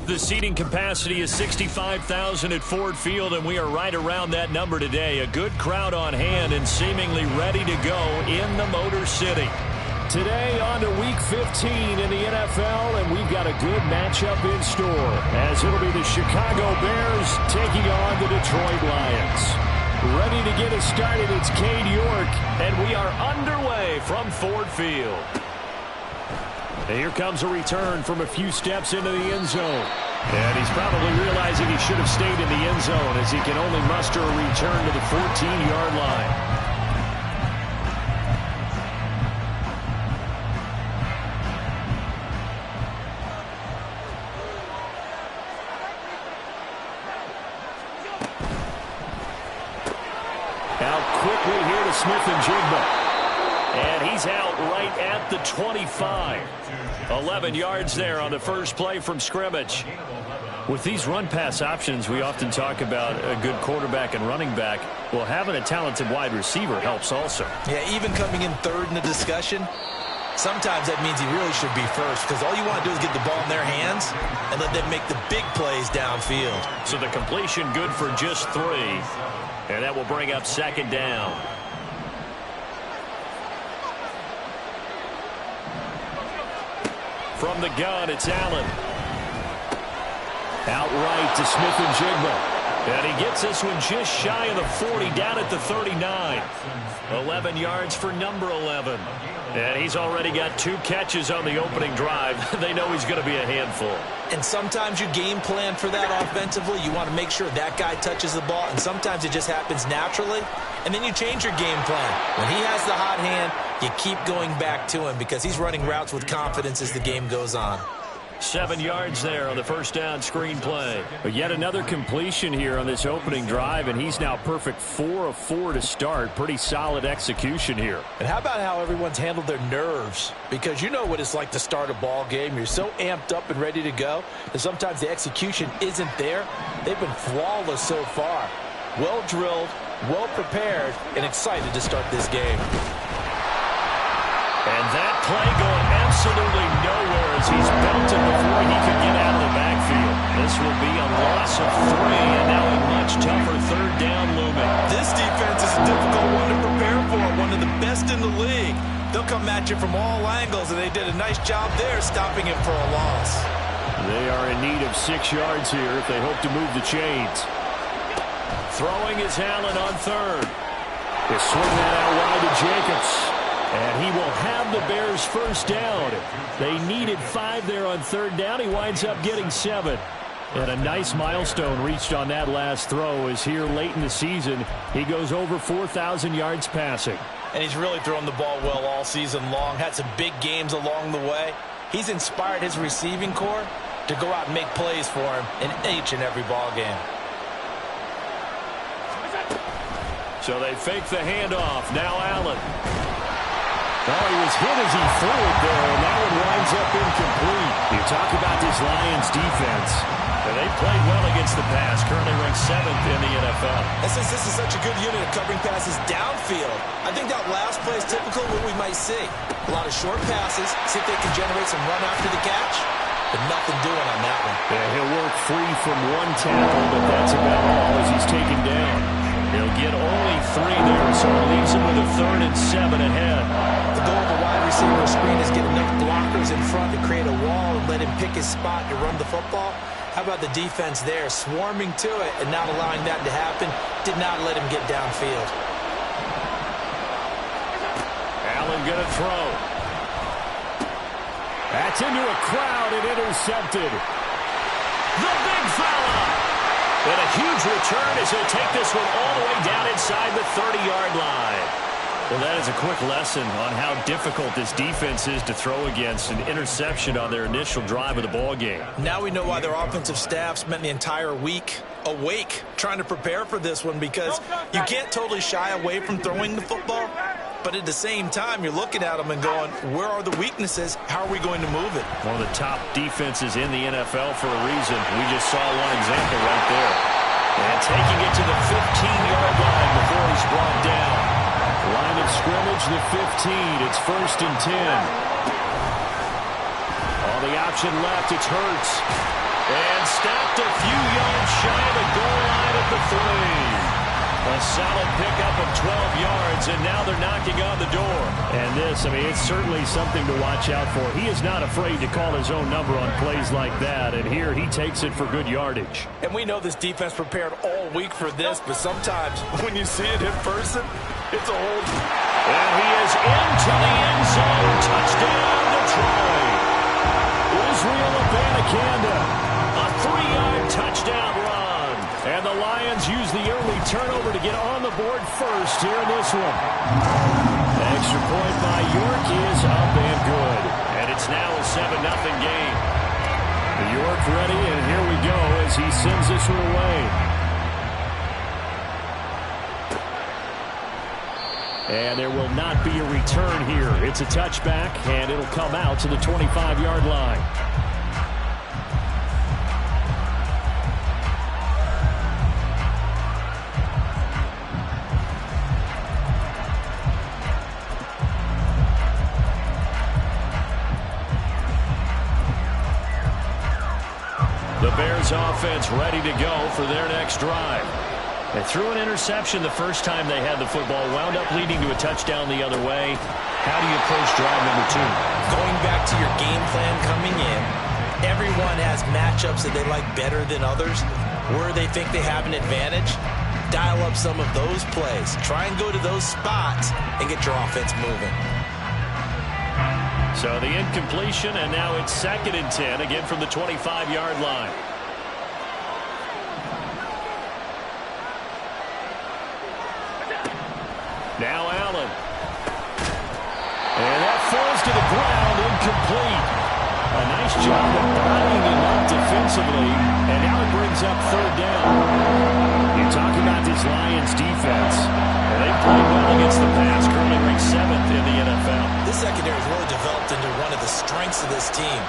The seating capacity is 65,000 at Ford Field, and we are right around that number today. A good crowd on hand and seemingly ready to go in the Motor City. Today on to Week 15 in the NFL, and we've got a good matchup in store, as it'll be the Chicago Bears taking on the Detroit Lions. Ready to get us started, it's Cade York, and we are underway from Ford Field. And here comes a return from a few steps into the end zone. And he's probably realizing he should have stayed in the end zone as he can only muster a return to the 14-yard line. Out quickly here to Smith-Njigba. And he's out right at the 25. 11 yards there on the first play from scrimmage. With these run-pass options, we often talk about a good quarterback and running back. Well, having a talented wide receiver helps also. Yeah, even coming in third in the discussion, sometimes that means he really should be first, because all you want to do is get the ball in their hands and let them make the big plays downfield. So the completion good for just 3. And that will bring up second down. From the gun, it's Allen. Outright to Smith-Njigba. And he gets this one just shy of the 40, down at the 39. 11 yards for number 11. And he's already got 2 catches on the opening drive. They know he's going to be a handful. And sometimes you game plan for that offensively. You want to make sure that guy touches the ball, and sometimes it just happens naturally. And then you change your game plan. When he has the hot hand, you keep going back to him because he's running routes with confidence as the game goes on. 7 yards there on the first down screen play. But yet another completion here on this opening drive, and he's now perfect 4 of 4 to start. Pretty solid execution here. And how about how everyone's handled their nerves? Because you know what it's like to start a ball game. You're so amped up and ready to go that sometimes the execution isn't there. They've been flawless so far. Well drilled, well prepared, and excited to start this game. And that play going absolutely nowhere as he's belted before he could get out of the backfield. This will be a loss of 3, and now a much tougher third down looming. This defense is a difficult one to prepare for, one of the best in the league. They'll come at you from all angles, and they did a nice job there stopping him for a loss. They are in need of 6 yards here if they hope to move the chains. Throwing is Allen on third. They swing that out wide to Jacobs. And he will have the Bears first down. They needed 5 there on third down. He winds up getting 7. And a nice milestone reached on that last throw as here late in the season, he goes over 4,000 yards passing. And he's really thrown the ball well all season long. Had some big games along the way. He's inspired his receiving corps to go out and make plays for him in each and every ball game. So they fake the handoff. Now Allen. Oh, he was hit as he threw it there, and that one winds up incomplete. You talk about this Lions defense. And they played well against the pass, currently ranked 7th in the NFL. And since this is such a good unit of covering passes downfield, I think that last play is typical of what we might see. A lot of short passes, see if they can generate some run after the catch, but nothing doing on that one. Yeah, he'll work free from 1 tackle, but that's about all as he's taken down. He'll get only 3 there, so it leaves him with a 3rd and 7 ahead. The goal of a wide receiver screen is get enough blockers in front to create a wall and let him pick his spot to run the football. How about the defense there, swarming to it and not allowing that to happen? Did not let him get downfield. Allen going to throw. That's into a crowd and intercepted. The big fella. And a huge return as he'll take this one all the way down inside the 30-yard line. Well, that is a quick lesson on how difficult this defense is to throw against. An interception on their initial drive of the ball game. Now we know why their offensive staff spent the entire week awake trying to prepare for this one, because you can't totally shy away from throwing the football. But at the same time, you're looking at them and going, where are the weaknesses? How are we going to move it? One of the top defenses in the NFL for a reason. We just saw one example right there. And taking it to the 15-yard line before he's brought down. Line of scrimmage, the 15. It's 1st and 10. All the option left, it's Hurts. And stopped a few yards shy of the goal line at the 3. A solid pickup of 12 yards, and now they're knocking on the door. And this, I mean, it's certainly something to watch out for. He is not afraid to call his own number on plays like that, and here he takes it for good yardage. And we know this defense prepared all week for this, but sometimes when you see it in person, it's a whole... And he is into the end zone. Touchdown, Detroit. Israel Abanikanda, a 3-yard touchdown run. And the Lions use the early turnover to get on the board first here in this one. Extra point by York is up and good. And it's now a 7-0 game. York ready, and here we go as he sends this one away. And there will not be a return here. It's a touchback, and it'll come out to the 25-yard line. The Bears offense ready to go for their next drive. They threw an interception the first time they had the football, wound up leading to a touchdown the other way. How do you approach drive number 2? Going back to your game plan coming in, everyone has matchups that they like better than others. Where they think they have an advantage, dial up some of those plays. Try and go to those spots and get your offense moving. So the incompletion, and now it's 2nd and 10, again from the 25-yard line. Now Allen. And that falls to the ground, incomplete. A nice job of bodying him up defensively, and now it brings up 3rd down. You talk about this Lions defense, and they play well against the pass, currently ranked 7th in the NFL. This secondary has really developed into one of the strengths of this team.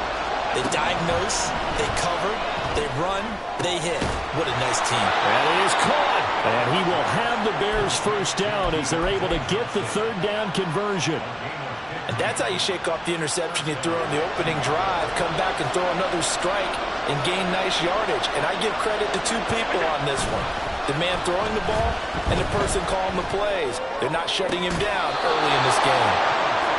They diagnose, they cover, they run, they hit. What a nice team. And it is caught. And he will have the Bears 1st down as they're able to get the 3rd down conversion. And that's how you shake off the interception you threw on the opening drive, come back and throw another strike and gain nice yardage. And I give credit to 2 people on this one. The man throwing the ball and the person calling the plays. They're not shutting him down early in this game.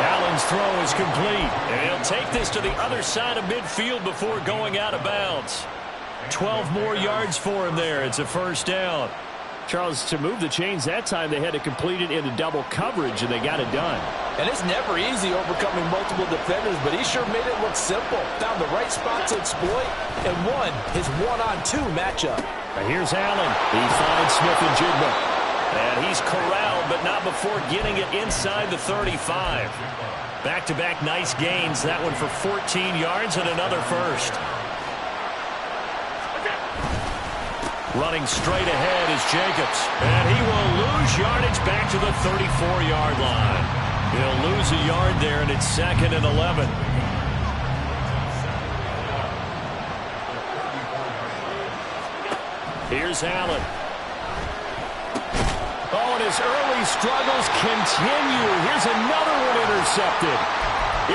Allen's throw is complete. And he'll take this to the other side of midfield before going out of bounds. 12 more yards for him there. It's a 1st down. Charles, to move the chains that time, they had to complete it into double coverage, and they got it done. And it's never easy overcoming multiple defenders, but he sure made it look simple. Found the right spot to exploit and won his 1-on-2 matchup. And here's Allen. He finds Smith and Jigba. And he's corralled, but not before getting it inside the 35. Back-to-back nice gains. That one for 14 yards and another 1st. Running straight ahead is Jacobs. And he will lose yardage back to the 34-yard line. He'll lose a yard there, and it's 2nd and 11. Here's Allen. Oh, and his early struggles continue. Here's another one intercepted.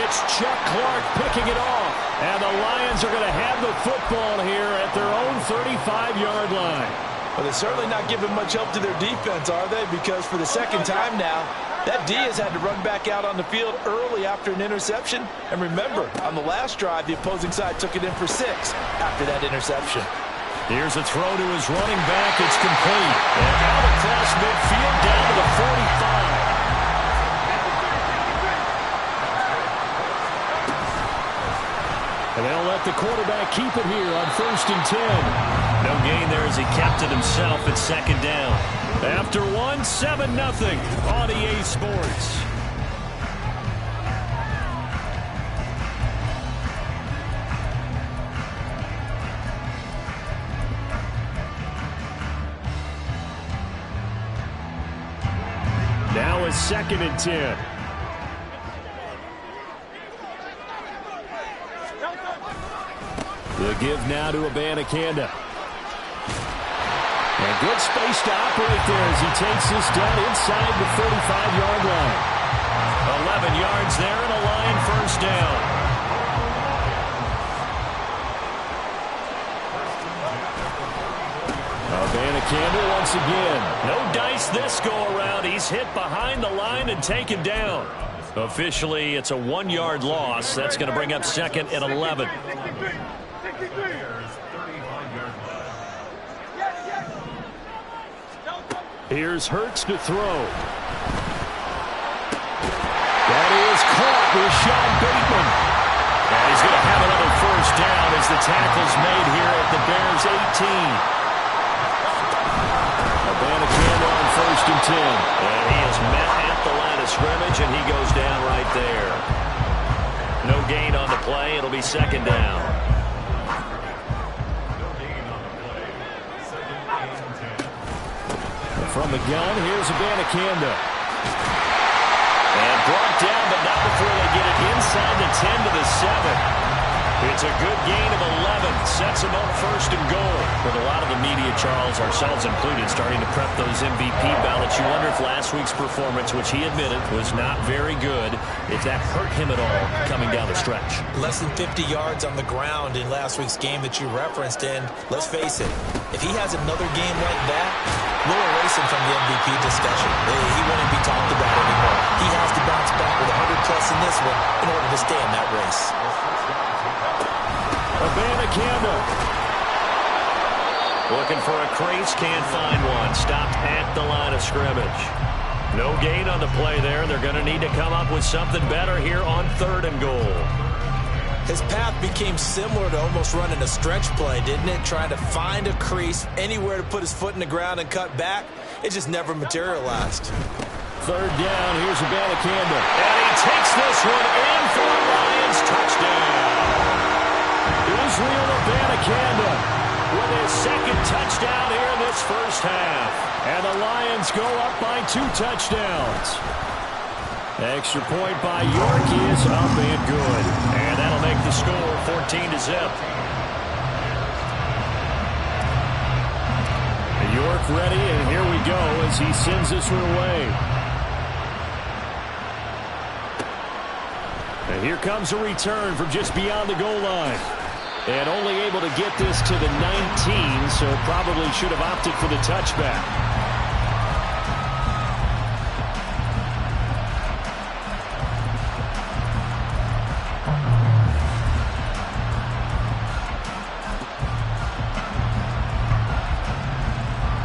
It's Chuck Clark picking it off. And the Lions are going to have the football here at their own 35-yard line. Well, they're certainly not giving much help to their defense, are they? Because for the 2nd time now, that D has had to run back out on the field early after an interception. And remember, on the last drive, the opposing side took it in for 6 after that interception. Here's a throw to his running back. It's complete. And out across midfield down to the 45. And they'll let the quarterback keep it here on 1st and 10. No gain there as he kept it himself at 2nd down. After 7-0 on EA Sports. Now it's 2nd and 10. The give now to Abanikanda. And good space to operate there as he takes this down inside the 35-yard line. 11 yards there and a Lion 1st down. Campbell once again. No dice this go-around. He's hit behind the line and taken down. Officially, it's a 1-yard loss. That's going to bring up second and 11. Here's Hurts to throw. That is caught with Sean Bateman. And he's going to have another first down as the tackle's made here at the Bears' 18. Campbell on first and 10. And he is met at the line of scrimmage, and he goes down right there. No gain on the play. It'll be second down. From the gun, here's Abanikanda. And brought down, but not before they get it inside the 10 to the 7. It's a good gain of 11. Sets them up first and goal. With a lot of the media, Charles, ourselves included, starting to prep those MVP ballots, you wonder if last week's performance, which he admitted was not very good, if that hurt him at all coming down the stretch. Less than 50 yards on the ground in last week's game that you referenced, and let's face it, if he has another game like that, we'll erase him from the MVP discussion. He won't be talked about anymore. He has to bounce back with 100-plus in this one in order to stay in that race. Abanikanda looking for a crease, can't find one. Stopped at the line of scrimmage. No gain on the play there. They're going to need to come up with something better here on third and goal. His path became similar to almost running a stretch play, didn't it? Trying to find a crease, anywhere to put his foot in the ground and cut back. It just never materialized. Third down, here's Abanikanda. And he takes this one in for a Lions touchdown. Israel Abanikanda with his second touchdown here in this first half. And the Lions go up by 2 touchdowns. Extra point by York is up and good. And that'll make the score 14-0. York ready, and here we go as he sends this one away. And here comes a return from just beyond the goal line. And only able to get this to the 19, so probably should have opted for the touchback.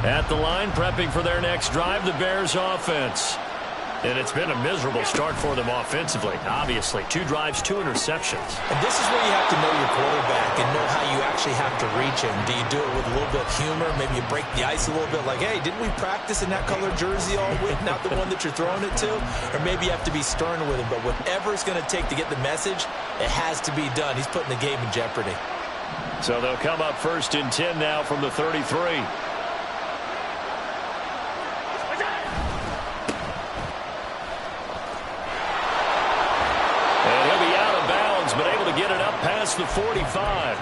At the line, prepping for their next drive, the Bears offense. And it's been a miserable start for them offensively. Obviously, 2 drives, 2 interceptions. And this is where you have to know your quarterback and know how you actually have to reach him. Do you do it with a little bit of humor? Maybe you break the ice a little bit like, hey, didn't we practice in that color jersey all week? Not the one that you're throwing it to? Or maybe you have to be stern with him. But whatever it's going to take to get the message, it has to be done. He's putting the game in jeopardy. So they'll come up first and 10 now from the 33. Past the 45.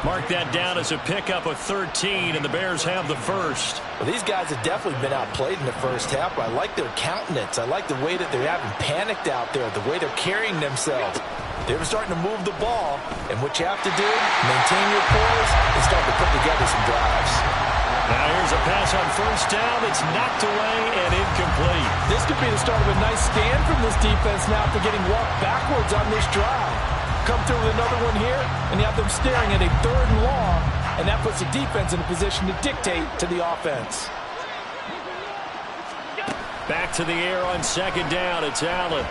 Mark that down as a pickup of 13, and the Bears have the first. Well, these guys have definitely been outplayed in the first half, but I like their countenance. I like the way that they're having panicked out there, the way they're carrying themselves. They were starting to move the ball, and what you have to do, maintain your poise and start to put together some drives. Now here's a pass on first down. It's knocked away and incomplete. This could be the start of a nice stand from this defense now for getting walked backwards on this drive. Come through with another one here, and you have them staring at a 3rd and long, and that puts the defense in a position to dictate to the offense. Back to the air on second down. It's Allen.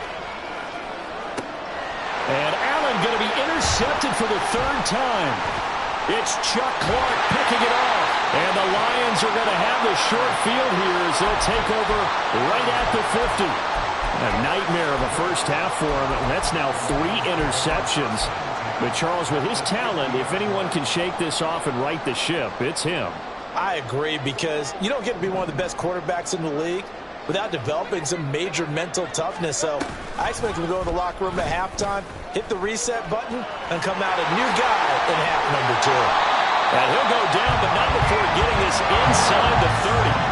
And Allen going to be intercepted for the 3rd time. It's Chuck Clark picking it off. And the Lions are going to have the short field here as they'll take over right at the 50. A nightmare of a first half for him, and that's now 3 interceptions. But Charles, with his talent, if anyone can shake this off and right the ship, it's him. I agree, because you don't get to be one of the best quarterbacks in the league without developing some major mental toughness. So I expect him to go in the locker room at halftime, hit the reset button, and come out a new guy in half number 2. And he'll go down, but not before getting this inside the 30.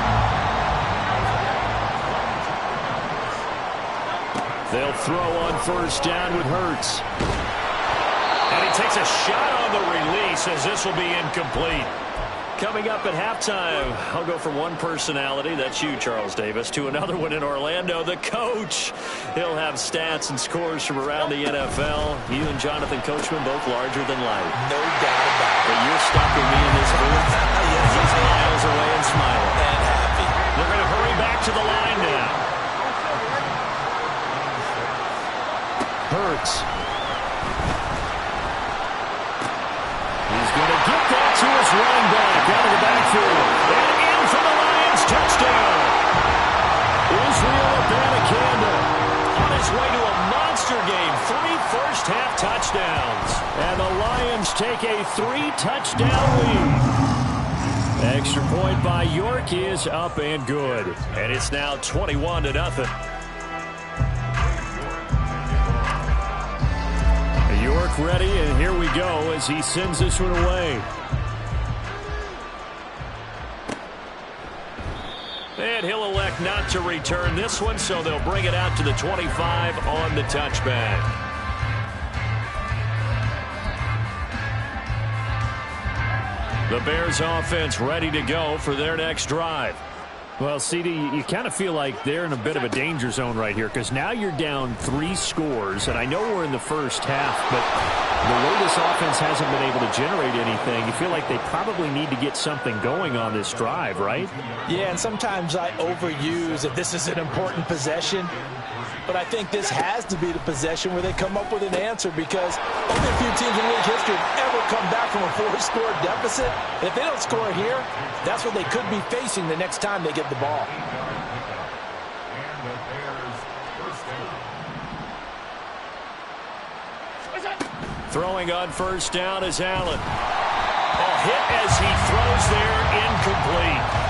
They'll throw on first down with Hurts. And he takes a shot on the release as this will be incomplete. Coming up at halftime, I'll go from one personality, that's you, Charles Davis, to another one in Orlando, the coach. He'll have stats and scores from around the NFL. You and Jonathan Coachman both larger than life. No doubt about it. But you're stuck with me in this booth. Yes, He's miles away and smiling. And happy. They're going to hurry back to the line now. Hurts. He's going to get that to his running back out of the backfield. And in for the Lions, touchdown. Israel Abanikanda on his way to a monster game. 3 first-half touchdowns. And the Lions take a 3-touchdown lead. Extra point by York is up and good. And it's now 21-0. York ready, and here we go as he sends this one away. And he'll elect not to return this one, so they'll bring it out to the 25 on the touchback. The Bears offense ready to go for their next drive. Well, CD, you kind of feel like they're in a bit of a danger zone right here because now you're down 3 scores, and I know we're in the first half, but the way this offense hasn't been able to generate anything, you feel like they probably need to get something going on this drive, right? Yeah, and sometimes I overuse if this is an important possession, but I think this has to be the possession where they come up with an answer because only a few teams in league history have ever come back from a 4-score deficit. And if they don't score here, that's what they could be facing the next time they get the ball. Throwing on first down is Allen. A hit as he throws there, incomplete.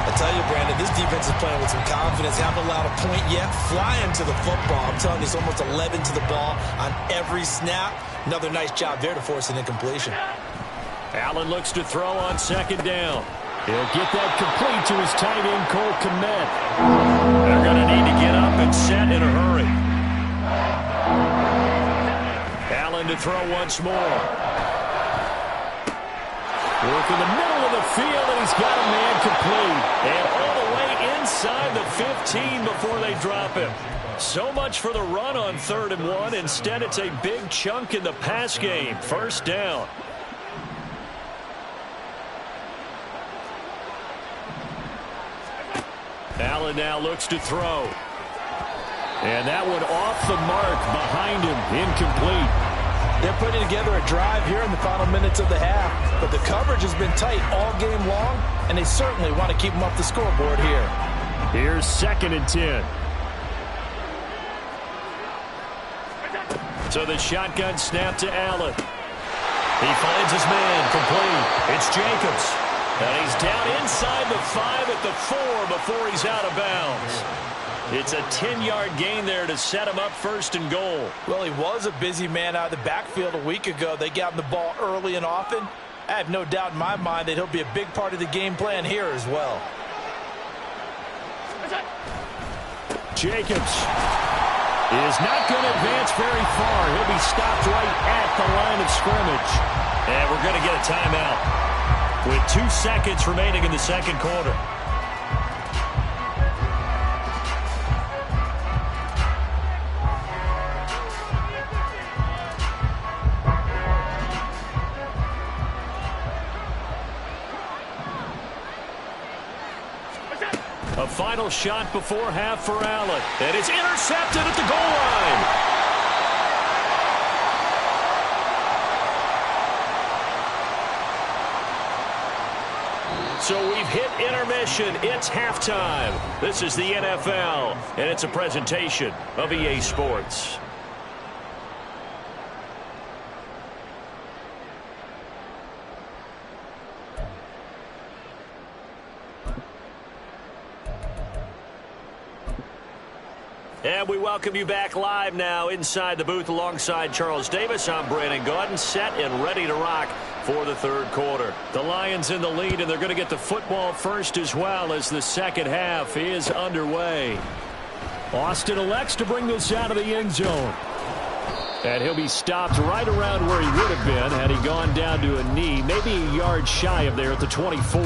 I tell you, Brandon, this defense is playing with some confidence. Haven't allowed a point yet. Flying to the football. I'm telling you, it's almost 11 to the ball on every snap. Another nice job there to force an incompletion. Allen looks to throw on second down. He'll get that complete to his tight end, Cole Kmet. They're going to need to get up and set in a hurry. Allen to throw once more. Work in the middle of the field, and he's got a man complete. And all the way inside the 15 before they drop him. So much for the run on 3rd and 1. Instead, it's a big chunk in the pass game. First down. Allen now looks to throw. And that one off the mark behind him. Incomplete. They're putting together a drive here in the final minutes of the half, but the coverage has been tight all game long, and they certainly want to keep them off the scoreboard here. Here's 2nd and 10. So the shotgun snap to Allen. He finds his man complete. It's Jacobs. And he's down inside the 5 at the 4 before he's out of bounds. It's a 10-yard gain there to set him up 1st and goal. Well, he was a busy man out of the backfield a week ago. They got him the ball early and often. I have no doubt in my mind that he'll be a big part of the game plan here as well. Jacobs is not going to advance very far. He'll be stopped right at the line of scrimmage. And we're going to get a timeout with 2 seconds remaining in the 2nd quarter. A final shot before half for Allen. And it's intercepted at the goal line. So we've hit intermission. It's halftime. This is the NFL, and it's a presentation of EA Sports. And we welcome you back live now inside the booth alongside Charles Davis. I'm Brandon Gaudin, set and ready to rock for the 3rd quarter. The Lions in the lead, and they're going to get the football first as well as the 2nd half is underway. Austin elects to bring this out of the end zone. And he'll be stopped right around where he would have been had he gone down to a knee, maybe a yards shy of there at the 24.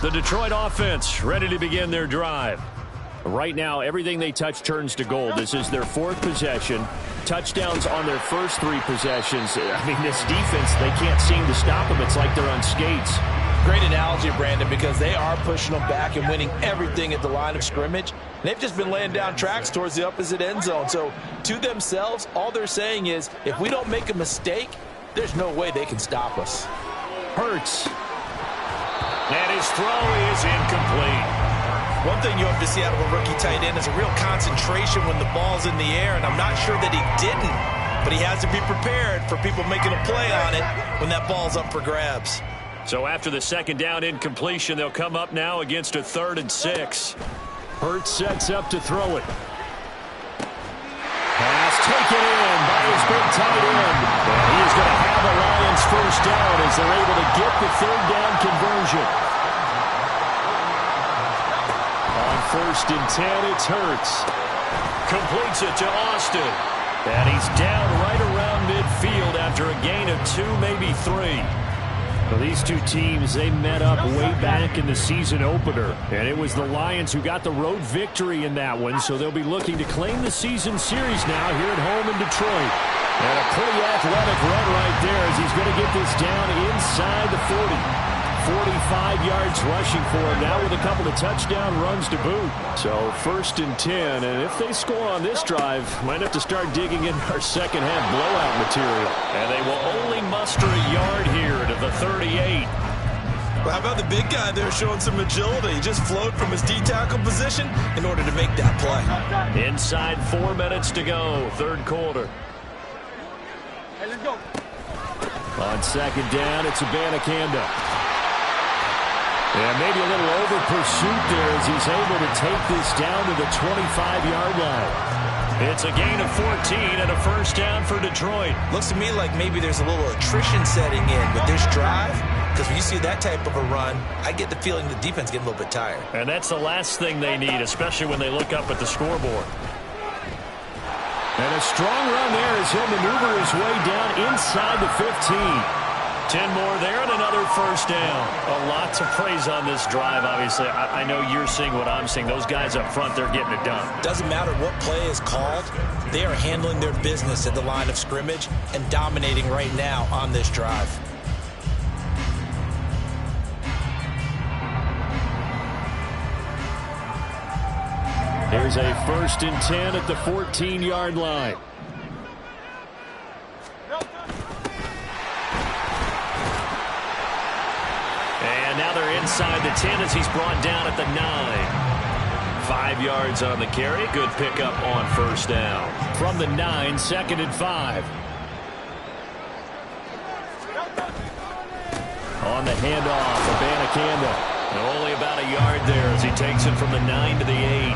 The Detroit offense ready to begin their drive. Right now, everything they touch turns to gold. This is their fourth possession. Touchdowns on their first three possessions. I mean, this defense, they can't seem to stop them. It's like they're on skates. Great analogy, Brandon, because they are pushing them back and winning everything at the line of scrimmage. They've just been laying down tracks towards the opposite end zone. So, to themselves, all they're saying is, if we don't make a mistake, there's no way they can stop us. Hurts. And his throw is incomplete. One thing you hope to see out of a rookie tight end is a real concentration when the ball's in the air, and I'm not sure that he didn't, but he has to be prepared for people making a play on it when that ball's up for grabs. So after the second down incompletion, they'll come up now against a 3rd and 6. Hurts sets up to throw it. Pass taken in by his big tight end. And he is going to have a Lions first down as they're able to get the 3rd down conversion. On 1st and 10, it's Hurts. Completes it to Austin. And he's down right around midfield after a gain of 2, maybe 3. Well, these two teams, they met up way back in the season opener. And it was the Lions who got the road victory in that one, so they'll be looking to claim the season series now here at home in Detroit. And a pretty athletic run right there as he's going to get this down inside the 40. 45 yards rushing for him now with a couple of touchdown runs to boot. So 1st and 10, and if they score on this drive, might have to start digging in our second half blowout material. And they will only muster a yard here to the 38. Well, how about the big guy there showing some agility? He just flowed from his D-tackle position in order to make that play. Inside 4 minutes to go, 3rd quarter. Hey, let's go. On 2nd down, it's Abanikanda. And maybe a little over pursuit there as he's able to take this down to the 25-yard line. It's a gain of 14 and a first down for Detroit. Looks to me like maybe there's a little attrition setting in with this drive, because when you see that type of a run, I get the feeling the defense getting a little bit tired. And that's the last thing they need, especially when they look up at the scoreboard. And a strong run there as he'll maneuver his way down inside the 15. 10 more there and another first down. A lot to praise on this drive, obviously. I know you're seeing what I'm seeing. Those guys up front, they're getting it done. Doesn't matter what play is called. They are handling their business at the line of scrimmage and dominating right now on this drive. Here's a 1st and 10 at the 14-yard line. And now they're inside the 10 as he's brought down at the 9. 5 yards on the carry. Good pickup on first down. From the 9, 2nd and 5. On the handoff, Abanikanda. Only about a yard there as he takes it from the 9 to the 8.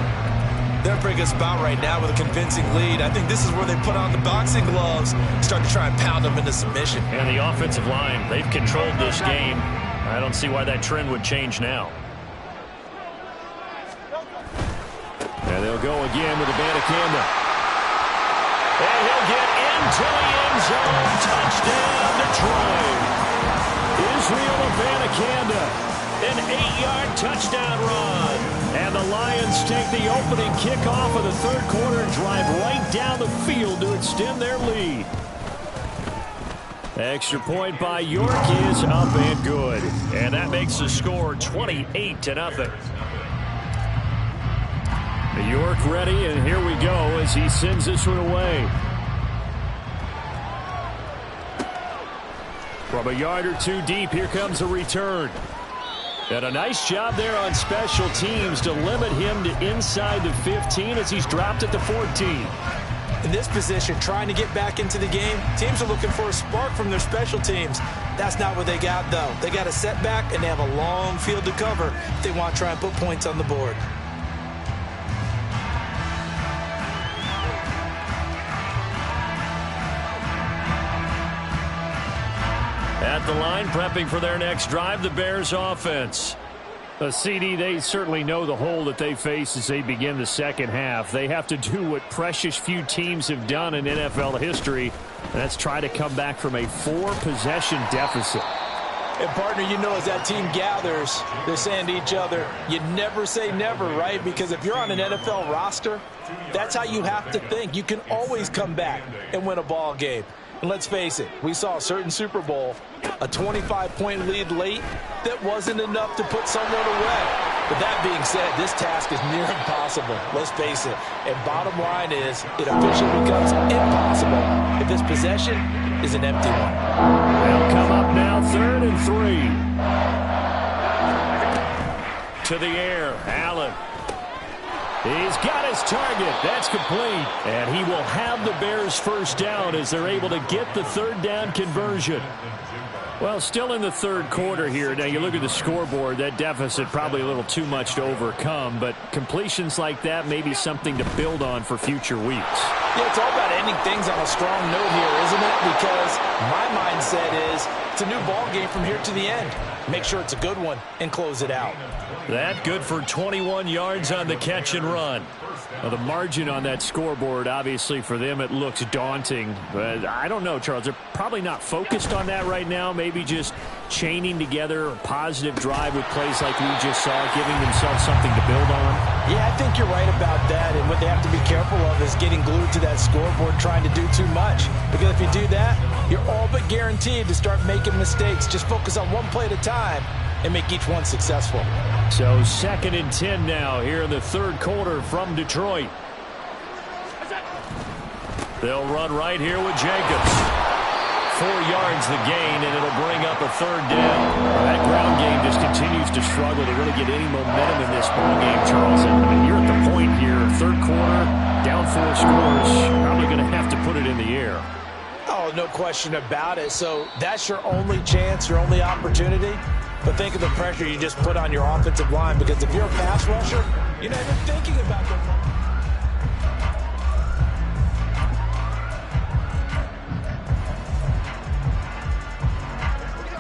They're in a pretty good spot right now with a convincing lead. I think this is where they put on the boxing gloves, start to try and pound them into submission. And the offensive line, they've controlled this game. I don't see why that trend would change now. And they'll go again with Abanikanda. And he'll get into the end zone. Touchdown, Detroit. Israel Abanikanda. An 8-yard touchdown run. And the Lions take the opening kickoff of the 3rd quarter and drive right down the field to extend their lead. Extra point by York is up and good. And that makes the score 28-0. York ready, and here we go as he sends this one away. From a yard or two deep, here comes a return. And a nice job there on special teams to limit him to inside the 15 as he's dropped at the 14. In this position, trying to get back into the game, teams are looking for a spark from their special teams. That's not what they got, though. They got a setback, and they have a long field to cover if they want to try and put points on the board. At the line, prepping for their next drive, the Bears offense. CD, they certainly know the hole that they face as they begin the second half. They have to do what precious few teams have done in NFL history, and that's try to come back from a 4-possession deficit. And, partner, you know, as that team gathers, they're saying to each other, you never say never, right? Because if you're on an NFL roster, that's how you have to think. You can always come back and win a ball game. And let's face it, we saw a certain Super Bowl, a 25-point lead late that wasn't enough to put someone away. But that being said, this task is near impossible. Let's face it. And bottom line is, it officially becomes impossible if this possession is an empty one. They'll come up now, 3rd and 3. To the air, Allen. He's got his target. That's complete. And he will have the Bears first down as they're able to get the 3rd down conversion. Well, still in the 3rd quarter here. Now, you look at the scoreboard, that deficit probably a little too much to overcome, but completions like that may be something to build on for future weeks. Yeah, it's all about ending things on a strong note here, isn't it? Because my mindset is it's a new ball game from here to the end. Make sure it's a good one and close it out. That good for 21 yards on the catch and run. Well, the margin on that scoreboard, obviously, for them, it looks daunting. But I don't know, Charles. They're probably not focused on that right now. Maybe just chaining together a positive drive with plays like we just saw, giving themselves something to build on. Yeah, I think you're right about that. And what they have to be careful of is getting glued to that scoreboard trying to do too much. Because if you do that, you're all but guaranteed to start making mistakes. Just focus on one play at a time and make each one successful. So 2nd and 10 now here in the 3rd quarter from Detroit. They'll run right here with Jacobs. 4 yards the gain, and it'll bring up a 3rd down. Well, that ground game just continues to struggle to really get any momentum in this ball game, Charles. And you're at the point here, 3rd quarter, down 4 scores, probably going to have to put it in the air. Oh, no question about it. So that's your only chance, your only opportunity. But think of the pressure you just put on your offensive line, because if you're a pass rusher, you're not even thinking about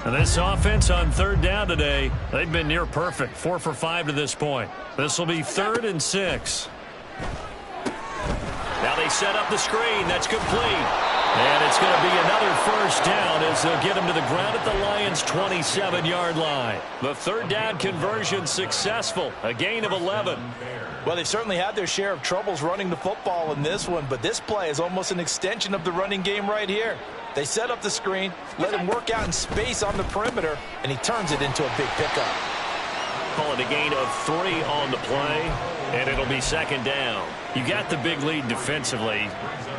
And this offense on 3rd down today, they've been near perfect. 4 for 5 to this point. This will be 3rd and 6. Now they set up the screen. That's complete. And it's going to be another first down as they'll get him to the ground at the Lions' 27-yard line. The 3rd down conversion successful. A gain of 11. Well, they've certainly had their share of troubles running the football in this one, but this play is almost an extension of the running game right here. They set up the screen, let him work out in space on the perimeter, and he turns it into a big pickup. Call it a gain of 3 on the play, and it'll be 2nd down. You got the big lead defensively,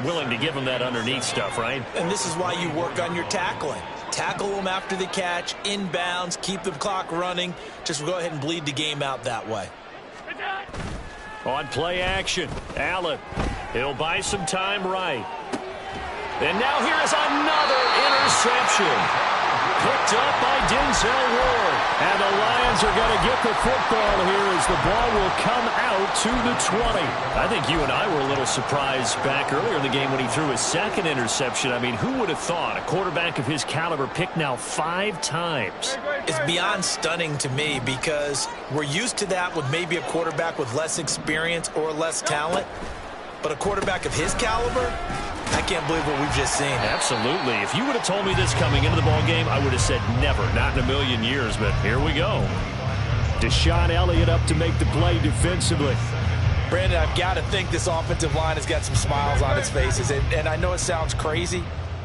willing to give them that underneath stuff, right? And this is why you work on your tackling. Tackle them after the catch, inbounds, keep the clock running. Just go ahead and bleed the game out that way. On play action, Allen. He'll buy some time right. And now here is another interception. Picked up by Denzel Ward. And the Lions are going to get the football here as the ball will come out to the 20. I think you and I were a little surprised back earlier in the game when he threw his 2nd interception. I mean, who would have thought a quarterback of his caliber picked now 5 times? It's beyond stunning to me because we're used to that with maybe a quarterback with less experience or less talent. But a quarterback of his caliber, I can't believe what we've just seen. Absolutely. If you would have told me this coming into the ball game, I would have said never, not in a million years, but here we go. Deshaun Elliott up to make the play defensively. Brandon, I've got to think this offensive line has got some smiles on its faces, and I know it sounds crazy,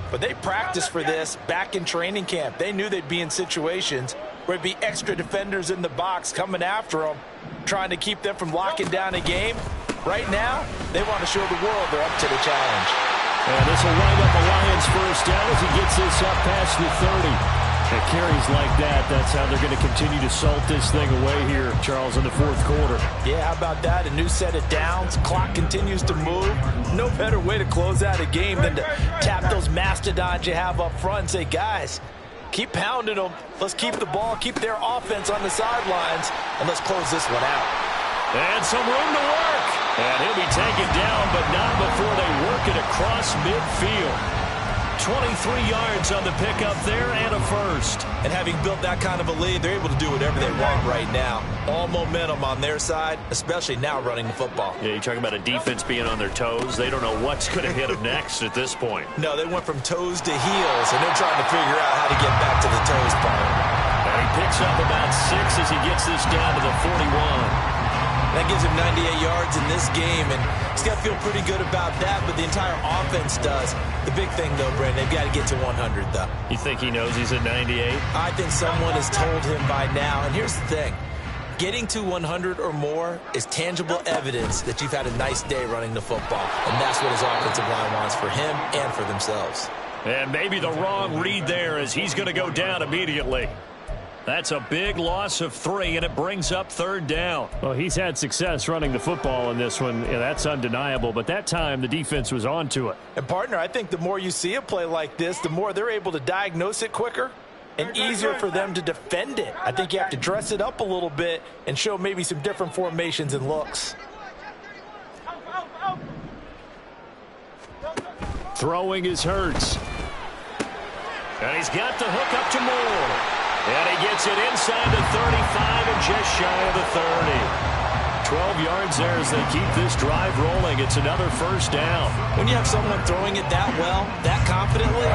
but they practiced for this back in training camp. They knew they'd be in situations where there'd be extra defenders in the box coming after them, trying to keep them from locking down a game. Right now, they want to show the world they're up to the challenge. And this will wind up a Lions first down as he gets this up past the 30. And carries like that, that's how they're going to continue to salt this thing away here, Charles, in the 4th quarter. Yeah, how about that? A new set of downs. Clock continues to move. No better way to close out a game than to tap those mastodons you have up front and say, guys, keep pounding them. Let's keep the ball, keep their offense on the sidelines, and let's close this one out. And some room to work. And he'll be taken down, but not before they work it across midfield. 23 yards on the pickup there and a first. And having built that kind of a lead, they're able to do whatever they want right now. All momentum on their side, especially now running the football. Yeah, you're talking about a defense being on their toes. They don't know what's going to hit them next at this point. No, they went from toes to heels, and they're trying to figure out how to get back to the toes part. And he picks up about 6 as he gets this down to the 41. That gives him 98 yards in this game, and he's got to feel pretty good about that, but the entire offense does. The big thing, though, Brandon, they've got to get to 100, though. You think he knows he's at 98? I think someone has told him by now, and here's the thing. Getting to 100 or more is tangible evidence that you've had a nice day running the football, and that's what his offensive line wants for him and for themselves. And maybe the wrong read there as he's going to go down immediately. That's a big loss of 3, and it brings up 3rd down. Well, he's had success running the football in this one. Yeah, that's undeniable, but that time the defense was on to it. And, partner, I think the more you see a play like this, the more they're able to diagnose it quicker and easier for them to defend it. I think you have to dress it up a little bit and show maybe some different formations and looks. Throwing is Hurts. And he's got the hook up to Moore. And he gets it inside the 35 and just shy of the 30. 12 yards there as they keep this drive rolling. It's another first down. When you have someone throwing it that well, that confidently,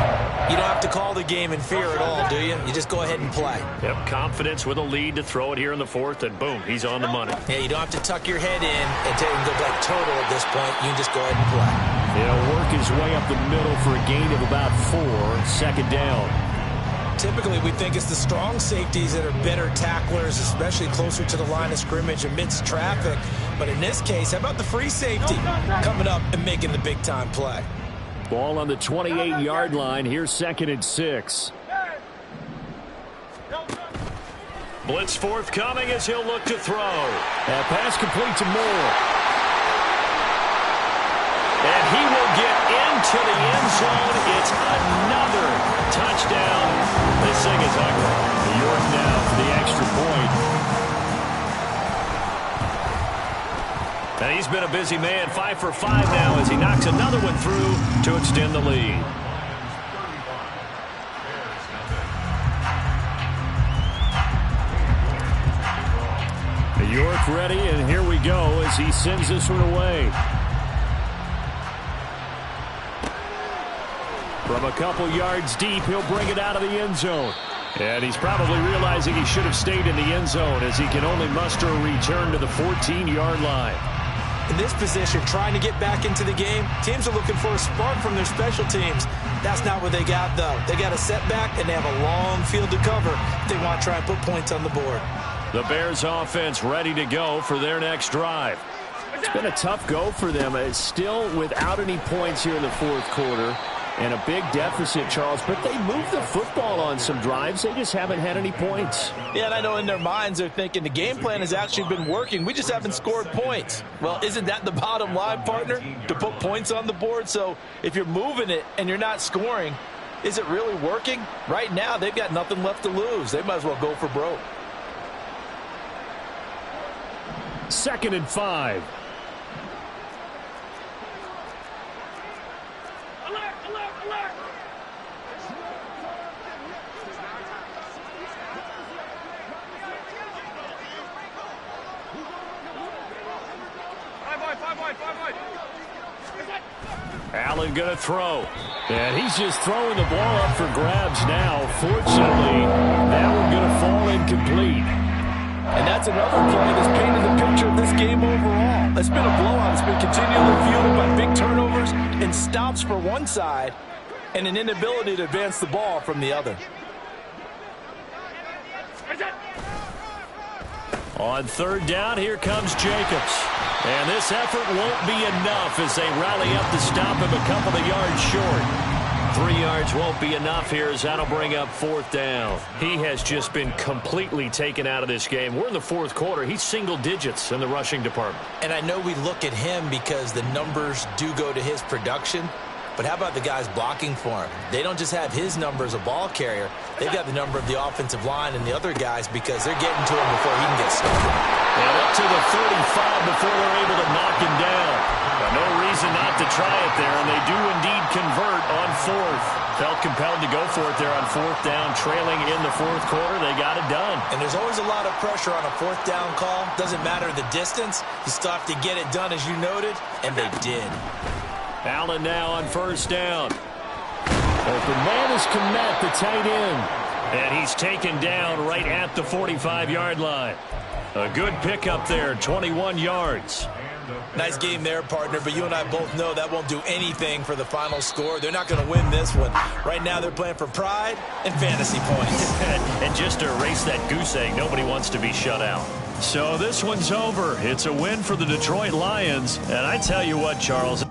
you don't have to call the game in fear at all, do you? You just go ahead and play. Yep, confidence with a lead to throw it here in the 4th, and boom, he's on the money. Yeah, you don't have to tuck your head in and take and go back total at this point. You can just go ahead and play. He'll work his way up the middle for a gain of about 4, 2nd down. Typically, we think it's the strong safeties that are better tacklers, especially closer to the line of scrimmage amidst traffic. But in this case, how about the free safety coming up and making the big-time play? Ball on the 28-yard line. Here's 2nd and 6. Blitz forthcoming as he'll look to throw. That pass complete to Moore. And he will get into the end zone. It's another touchdown. This thing is ugly. York now for the extra point. And he's been a busy man. 5 for 5 now as he knocks another one through to extend the lead. York ready, and here we go as he sends this one away. From a couple yards deep, he'll bring it out of the end zone. And he's probably realizing he should have stayed in the end zone as he can only muster a return to the 14-yard line. In this position, trying to get back into the game, teams are looking for a spark from their special teams. That's not what they got, though. They got a setback, and they have a long field to cover if they want to try and put points on the board. The Bears offense ready to go for their next drive. It's been a tough go for them. It's still without any points here in the 4th quarter. And a big deficit, Charles, but they moved the football on some drives. They just haven't had any points. Yeah, and I know in their minds they're thinking the game plan has actually been working. We just haven't scored points. Well, isn't that the bottom line, partner? To put points on the board? So if you're moving it and you're not scoring, is it really working? Right now, they've got nothing left to lose. They might as well go for broke. 2nd and 5. Allen going to throw. And he's just throwing the ball up for grabs now. Fortunately, that one going to fall incomplete. And that's another play that's painted the picture of this game overall. It's been a blowout. It's been continually fueled by big turnovers and stops for one side and an inability to advance the ball from the other. On 3rd down, here comes Jacobs. And this effort won't be enough as they rally up to stop him a couple of yards short. 3 yards won't be enough here as that'll bring up 4th down. He has just been completely taken out of this game. We're in the 4th quarter. He's single digits in the rushing department. And I know we look at him because the numbers do go to his production. But how about the guys blocking for him? They don't just have his number as a ball carrier. They've got the number of the offensive line and the other guys because they're getting to him before he can get started. And up to the 35 before they're able to knock him down. But no reason not to try it there, and they do indeed convert on 4th. Felt compelled to go for it there on fourth down, trailing in the fourth quarter. They got it done. And there's always a lot of pressure on a fourth down call. Doesn't matter the distance. You still have to get it done, as you noted, and they did. Allen now on first down. Open man is Kmet, the tight end. And he's taken down right at the 45-yard line. A good pickup there, 21 yards. Nice game there, partner, but you and I both know that won't do anything for the final score. They're not going to win this one. Right now they're playing for pride and fantasy points. And just to erase that goose egg, nobody wants to be shut out. So this one's over. It's a win for the Detroit Lions. And I tell you what, Charles,